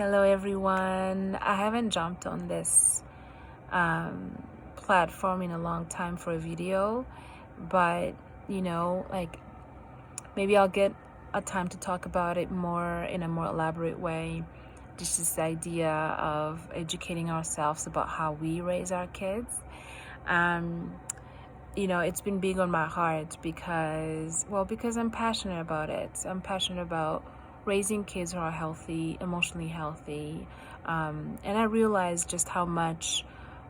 Hello everyone. I haven't jumped on this platform in a long time for a video, but maybe I'll get a time to talk about it more in a more elaborate way. Just this idea of educating ourselves about how we raise our kids. It's been big on my heart because I'm passionate about it. I'm passionate about raising kids who are healthy, emotionally healthy, and I realize just how much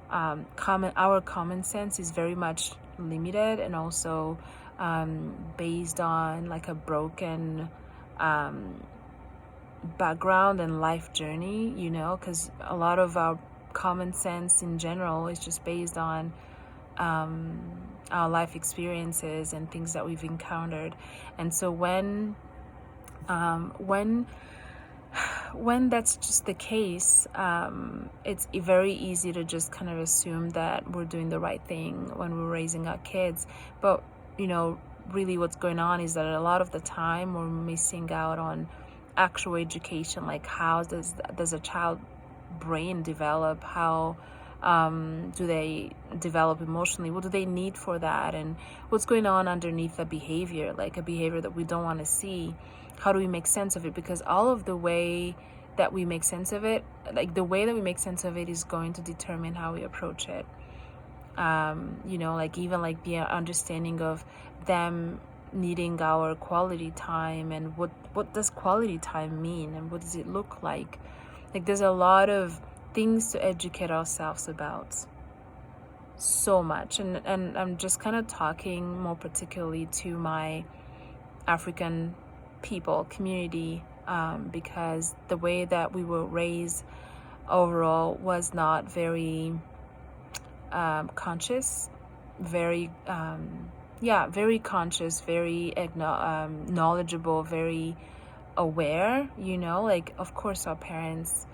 our common sense is very much limited, and also based on like a broken background and life journey. Because a lot of our common sense in general is just based on our life experiences and things that we've encountered. And so when that's just the case, it's very easy to just kind of assume that we're doing the right thing when we're raising our kids. But really what's going on is that a lot of the time we're missing out on actual education, like how does a child brain develop, how do they develop emotionally, what do they need for that, and what's going on underneath a behavior, like a behavior that we don't want to see. How do we make sense of it? Because all of the way that we make sense of it, like the way that we make sense of it is going to determine how we approach it. Even like the understanding of them needing our quality time, and what does quality time mean, and what does it look like there's a lot of things to educate ourselves about, so much. And I'm just kind of talking more particularly to my African people community, because the way that we were raised overall was not very conscious, very very conscious, very knowledgeable, very aware. Of course our parents,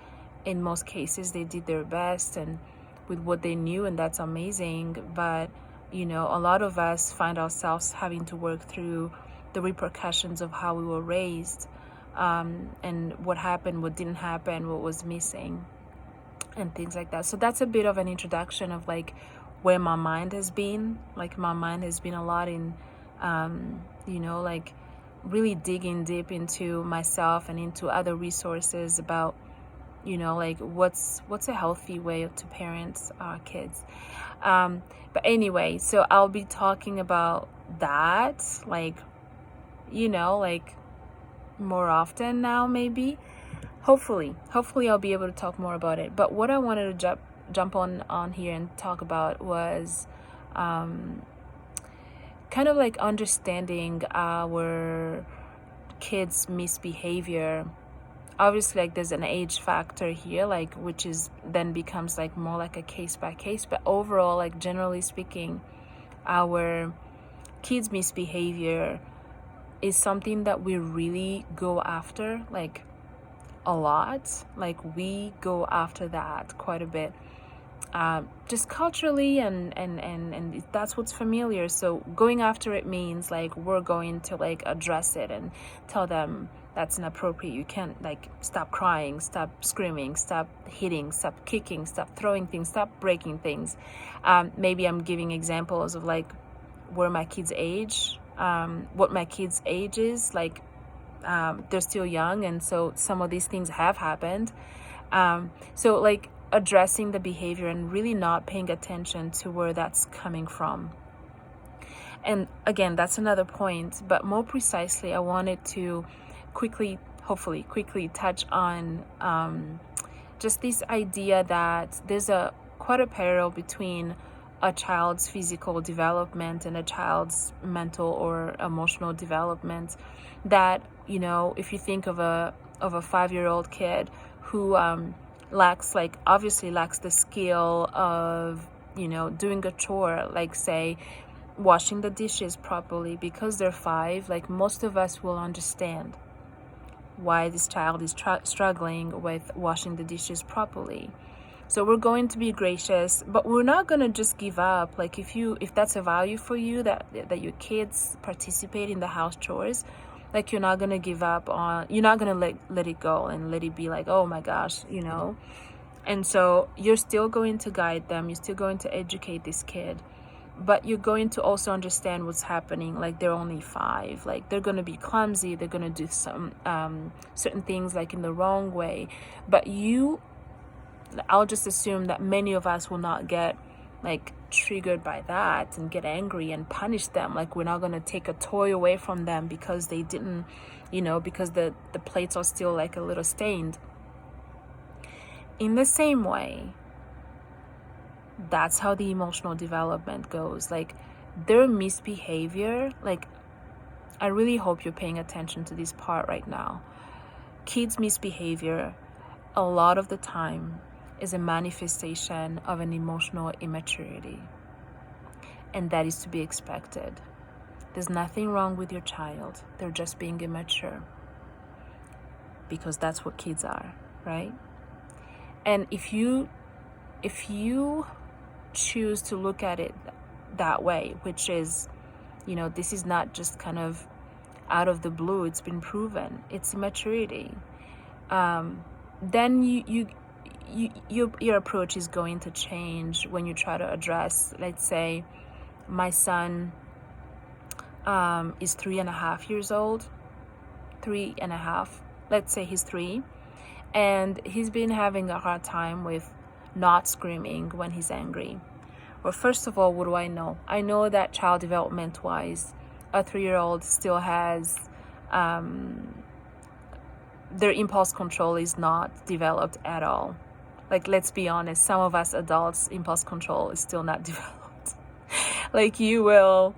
in most cases, they did their best and with what they knew, and that's amazing. But a lot of us find ourselves having to work through the repercussions of how we were raised, and what happened, what didn't happen, what was missing, and things like that. So that's a bit of an introduction of like where my mind has been. Like my mind has been a lot in really digging deep into myself and into other resources about what's a healthy way to parent our kids. But anyway, so I'll be talking about that more often now, maybe. Hopefully I'll be able to talk more about it. But what I wanted to jump on here and talk about was kind of like understanding our kids' misbehavior. Obviously, like there's an age factor here, like which is then becomes like more like a case by case. But overall, like generally speaking, our kids' misbehavior is something that we really go after, like a lot. Like we go after that quite a bit, just culturally, and that's what's familiar. So going after it means like we're going to like address it and tell them that's inappropriate. You can't, like, stop crying, stop screaming, stop hitting, stop kicking, stop throwing things, stop breaking things. Maybe I'm giving examples of like where my kids age, what my kids age is like. They're still young, and so some of these things have happened. So like addressing the behavior and really not paying attention to where that's coming from. And again, that's another point, but more precisely, I wanted to hopefully quickly touch on just this idea that there's quite a parallel between a child's physical development and a child's mental or emotional development. That if you think of a 5-year-old kid who obviously lacks the skill of doing a chore, like say washing the dishes properly, because they're 5, like most of us will understand why this child is struggling with washing the dishes properly. So we're going to be gracious, but we're not going to just give up. Like if that's a value for you, that your kids participate in the house chores, Like you're not gonna give up on, you're not gonna let it go and let it be like, oh my gosh, you know. And so you're still going to guide them, you're still going to educate this kid, but you're going to also understand what's happening. Like they're only 5, like they're going to be clumsy, they're going to do some certain things like in the wrong way, but I'll just assume that many of us will not get like triggered by that and get angry and punish them. Like we're not going to take a toy away from them because they didn't, you know, because the plates are still like a little stained. In the same way, that's how the emotional development goes. Like their misbehavior, like I really hope you're paying attention to this part right now. Kids' misbehavior a lot of the time is a manifestation of an emotional immaturity, and that is to be expected. There's nothing wrong with your child, they're just being immature, because that's what kids are, right? And if you choose to look at it that way, which is, you know, this is not just kind of out of the blue, it's been proven, it's immaturity, then your approach is going to change when you try to address, let's say my son is 3.5 years old, 3.5, let's say he's 3, and he's been having a hard time with not screaming when he's angry. Well, first of all, what do I know? I know that child development wise, a 3-year-old still has their impulse control is not developed at all. Like, let's be honest, some of us adults, impulse control is still not developed. Like, you will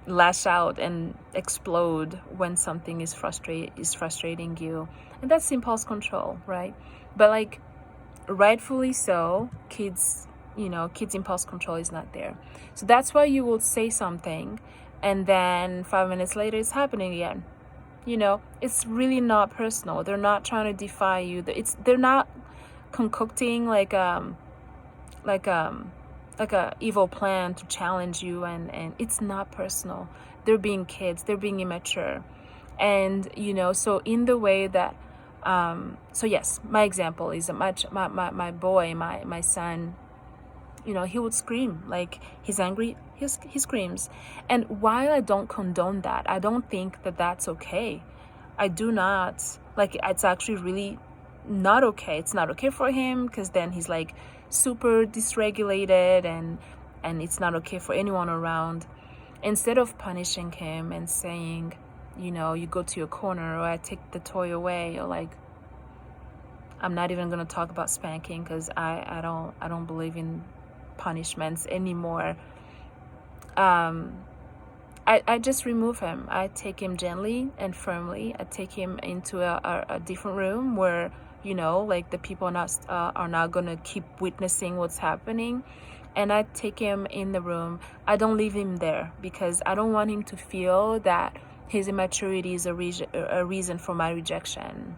lash out and explode when something is frustrating you, and that's impulse control, right? But like, rightfully so, kids impulse control is not there. So that's why you will say something and then 5 minutes later it's happening again. You know, it's really not personal. They're not trying to defy you. They're not concocting like a evil plan to challenge you, and it's not personal. They're being kids, they're being immature. And you know, so in the way that so yes, my example is my boy, my son, you know, he would scream. Like he's angry, he screams. And while I don't condone that, I don't think that that's okay. I do not. Like, it's actually really not okay. It's not okay for him, because then he's like super dysregulated, and it's not okay for anyone around. Instead of punishing him and saying, you know, you go to your corner, or I take the toy away, or like, I'm not even going to talk about spanking, because I don't believe in punishments anymore. I just remove him. I take him gently and firmly. I take him into a different room where, you know, like the people are not gonna keep witnessing what's happening, and I take him in the room. I don't leave him there, because I don't want him to feel that his immaturity is a reason for my rejection.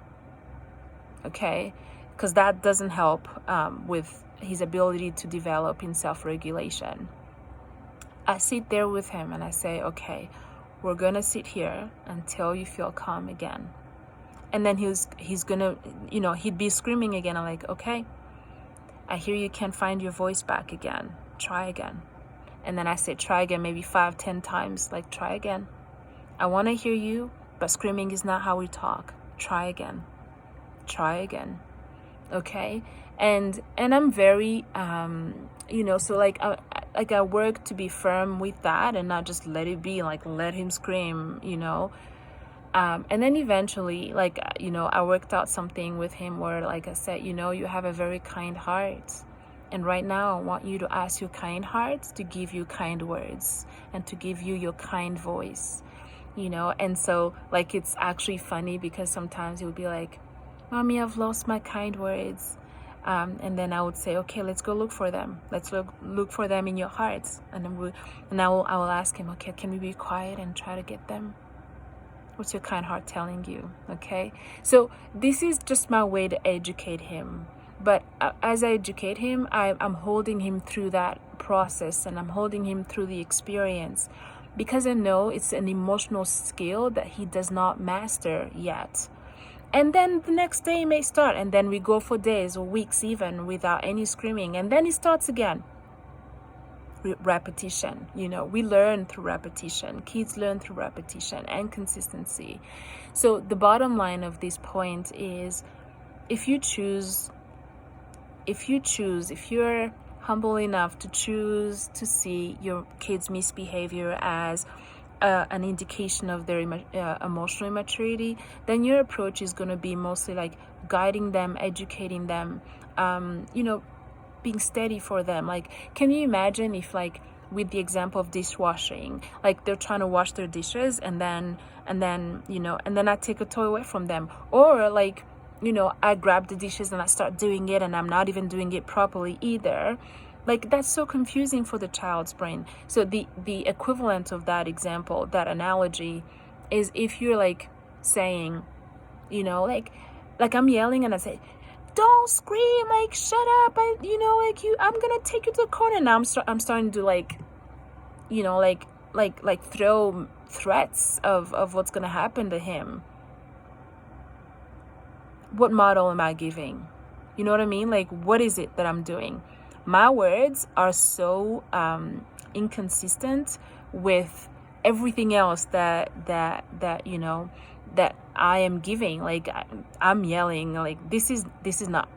Okay, because that doesn't help with his ability to develop in self-regulation. I sit there with him and I say, okay, we're gonna sit here until you feel calm again. And then he's gonna, you know, he'd be screaming again. I'm like, okay, I hear you can't find your voice back again. Try again. And then I say, try again, maybe 5-10 times. Like, try again. I want to hear you, but screaming is not how we talk. Try again. Try again. Okay? And I'm very, you know, so like I work to be firm with that and not just let it be, like let him scream, you know. And then eventually, like, you know, I worked out something with him where, like I said, you know, you have a very kind heart. And right now, I want you to ask your kind heart to give you kind words and to give you your kind voice, you know. And so, like, it's actually funny because sometimes he would be like, Mommy, I've lost my kind words. And then I would say, okay, let's go look for them. Let's look for them in your hearts. And then I will ask him, okay, can we be quiet and try to get them? What's your kind heart telling you? Okay, so this is just my way to educate him. But as I educate him, I'm holding him through that process, and I'm holding him through the experience. because I know it's an emotional skill that he does not master yet. And then the next day he may start, and then we go for days or weeks even without any screaming, and then he starts again. Repetition, we learn through repetition. Kids learn through repetition and consistency. So the bottom line of this point is, if you're humble enough to choose to see your kids' misbehavior as an indication of their emotional immaturity, then your approach is going to be mostly like guiding them, educating them, being steady for them. Like, can you imagine if, like, with the example of dishwashing, like they're trying to wash their dishes, and then I take a toy away from them, or like, I grab the dishes and I start doing it, and I'm not even doing it properly either. Like, that's so confusing for the child's brain. So the equivalent of that example, that analogy, is if you're like saying, like I'm yelling and I say, don't scream, like, shut up, I'm gonna take you to the corner. Now I'm starting to like throw threats of what's gonna happen to him. What model am I giving? You know what I mean? Like, what is it that I'm doing? My words are so inconsistent with everything else that I am giving. Like, I'm yelling, like, this is not,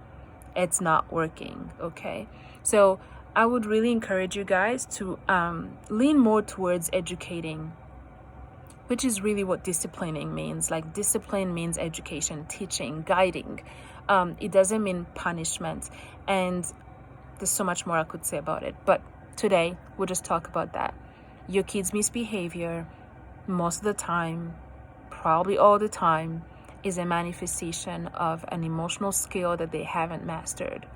it's not working. Okay, so I would really encourage you guys to lean more towards educating, which is really what disciplining means. Like, discipline means education, teaching, guiding. It doesn't mean punishment. And there's so much more I could say about it, but today we'll just talk about that. Your kids' misbehavior, most of the time, probably all the time, is a manifestation of an emotional skill that they haven't mastered.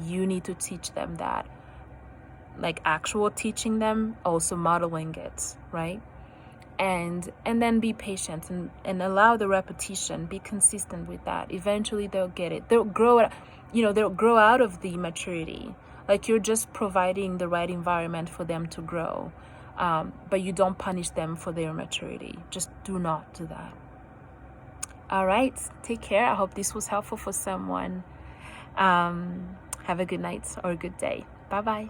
You need to teach them that. Like, actual teaching them, also modeling it, right? And then be patient and allow the repetition. Be consistent with that. Eventually they'll get it. They'll grow out of the maturity. Like, you're just providing the right environment for them to grow, but you don't punish them for their maturity. Just do not do that. All right, take care. I hope this was helpful for someone. Have a good night or a good day. Bye-bye.